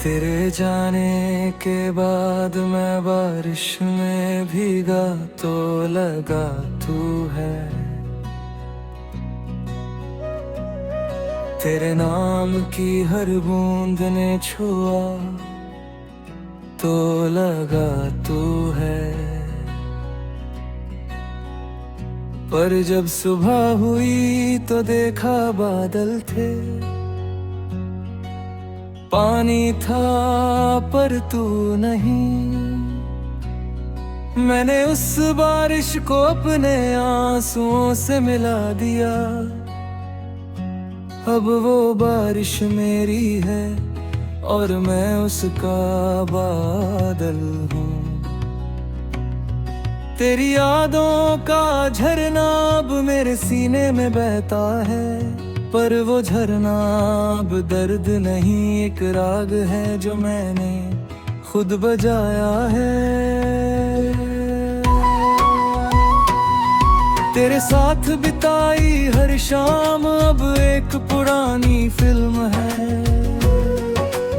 तेरे जाने के बाद मैं बारिश में भीगा तो लगा तू है। तेरे नाम की हर बूंद ने छुआ तो लगा तू है। पर जब सुबह हुई तो देखा बादल थे, पानी था पर तू नहीं। मैंने उस बारिश को अपने आंसुओं से मिला दिया। अब वो बारिश मेरी है और मैं उसका बादल हूँ। तेरी यादों का झरना अब मेरे सीने में बहता है, पर वो झरना अब दर्द नहीं, एक राग है जो मैंने खुद बजाया है। तेरे साथ बिताई हर शाम अब एक पुरानी फिल्म है,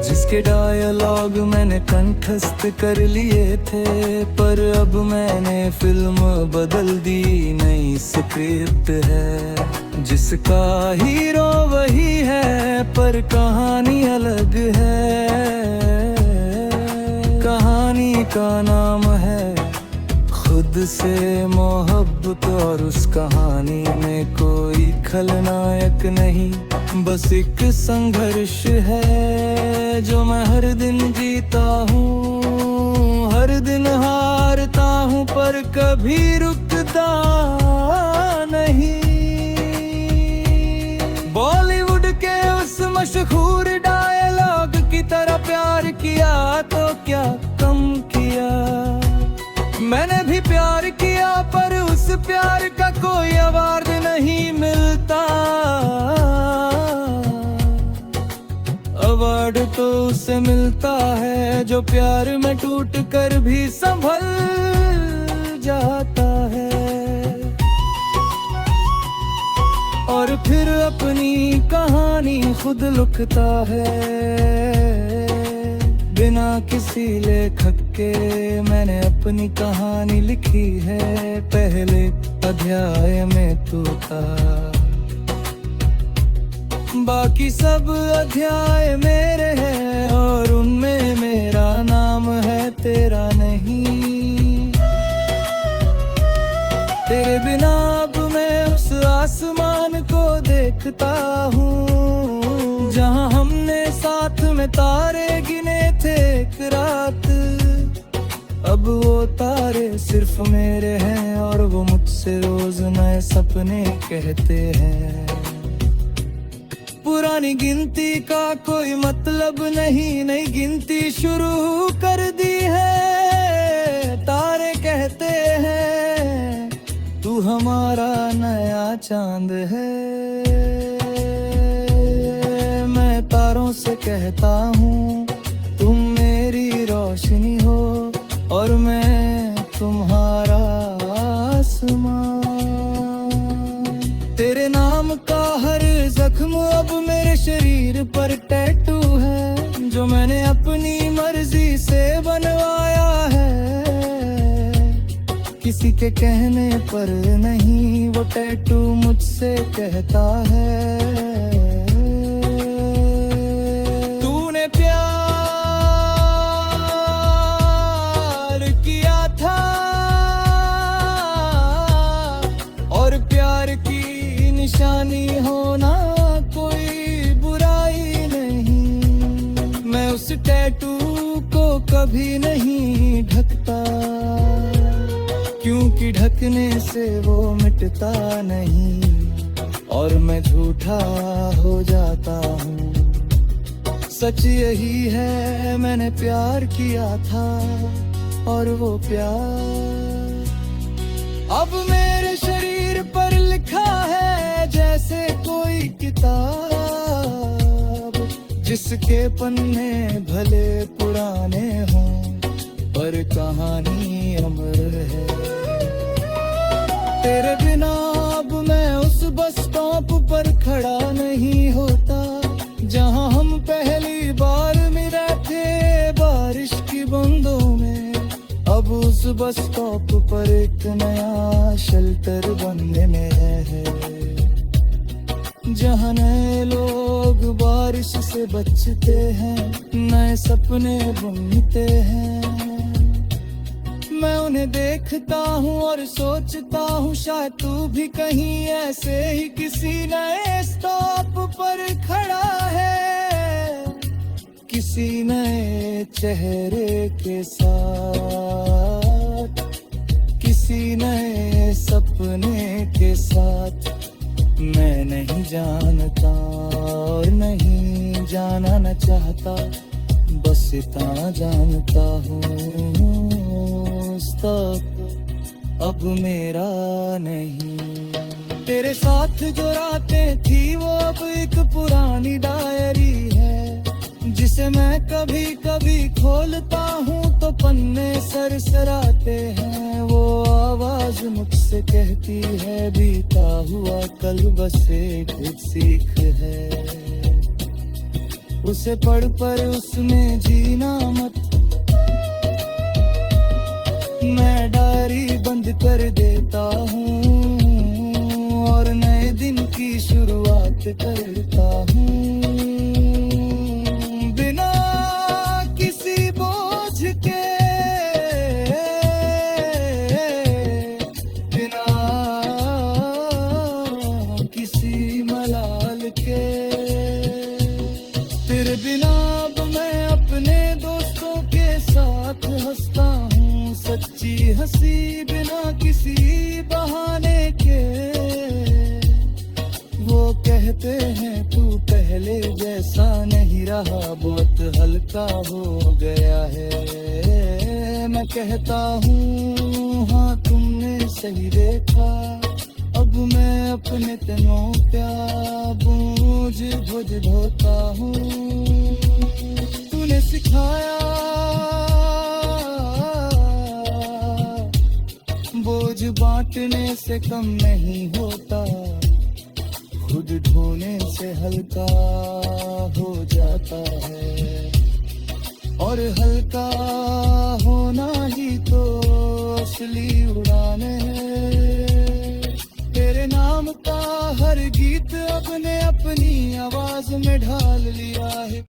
जिसके डायलॉग मैंने कंठस्थ कर लिए थे। पर अब मैंने फिल्म बदल दी, नई स्क्रिप्ट है, जिसका हीरो वही है पर कहानी अलग है। कहानी का नाम है खुद से मोहब्बत, और उस कहानी में कोई खलनायक नहीं, बस एक संघर्ष है जो मैं हर दिन जीता हूँ। हर दिन हारता हूँ पर कभी रुकता नहीं। बॉलीवुड के उस मशहूर डायलॉग की तरह प्यार किया तो क्या कम किया। मैंने भी प्यार किया पर उस प्यार का कोई अवार्ड नहीं मिलता। अवार्ड तो उसे मिलता है जो प्यार में टूट कर भी संभल जाता है, और फिर अपनी कहानी खुद लिखता है। बिना किसी लेखक के मैंने अपनी कहानी लिखी है। पहले अध्याय में तू था, बाकी सब अध्याय मेरे हैं, और उनमें मेरा नाम है, तेरा नहीं। तेरे बिना अब मैं उस आसमान को देखता हूँ, जहाँ हमने साथ में तारे गिने थे एक रात। अब वो तारे सिर्फ मेरे हैं, और वो मुझसे रोज नए सपने कहते हैं। पुरानी गिनती का कोई मतलब नहीं, नई गिनती शुरू कर दी है। तारे कहते हैं तू हमारा नया चांद है। मैं तारों से कहता हूँ तुम मेरी रोशनी हो, और मैं तुम्हारा आसमान। तेरे नाम का हर जख्म अब मेरे शरीर पर टैटू है, जो मैंने अपनी मर्जी से बनवाया है। किसी के कहने पर नहीं, वो टैटू मुझसे कहता है। तूने प्यार किया था, और प्यार की निशानी होना कोई बुराई नहीं। मैं उस टैटू को कभी नहीं ढकता, क्योंकि ढकने से वो मिटता नहीं, और मैं झूठा हो जाता हूँ। सच यही है, मैंने प्यार किया था, और वो प्यार अब मेरे शरीर पर लिखा है, जैसे कोई किताब जिसके पन्ने भले पुराने हों, पर कहानी अमर है। तेरे बिना अब मैं उस बस स्टॉप पर खड़ा नहीं होता, जहां हम पहली बार मिले थे बस स्टॉप पर एक नया शेल्टर बनने में है, जहाँ नए लोग बारिश से बचते हैं, नए सपने बुनते हैं। मैं उन्हें देखता हूँ और सोचता हूँ शायद तू भी कहीं ऐसे ही किसी नए स्टॉप पर खड़ा है, किसी नए चेहरे के साथ, किसी नए सपने के साथ। मैं नहीं जानता और नहीं जाना न चाहता, बस इतना जानता हूँ स्टॉप अब मेरा नहीं। तेरे साथ जो रातें थी वो अब एक पुरानी डायरी है, जिसे मैं कभी कभी खोलता हूँ तो पन्ने सरसराते हैं। वो आवाज मुझसे कहती है बीता हुआ कल बस एक सीख है, उसे पढ़ पर उसमें जीना मत। मैं डायरी बंद कर देता हूँ और नए दिन की शुरुआत करता हूँ, बिना किसी बोझ के, बिना किसी मलाल के। तेरे बिना अब मैं अपने दोस्तों के साथ हंसता हूँ, सच्ची हंसी बिना किसी बहाने के। वो कहते हैं तू पहले जैसा नहीं रहा, बहुत हल्का हो गया है। मैं कहता हूँ हाँ तुमने सही देखा, अब मैं अपने तनों क्या बोझ ढोता हूँ। तूने सिखाया बोझ बांटने से कम नहीं होता, खुद ढोने से हल्का हो जाता है। और हल्का होना ही तो असली उड़ान है। तेरे नाम का हर गीत अब ने अपनी आवाज में ढाल लिया है।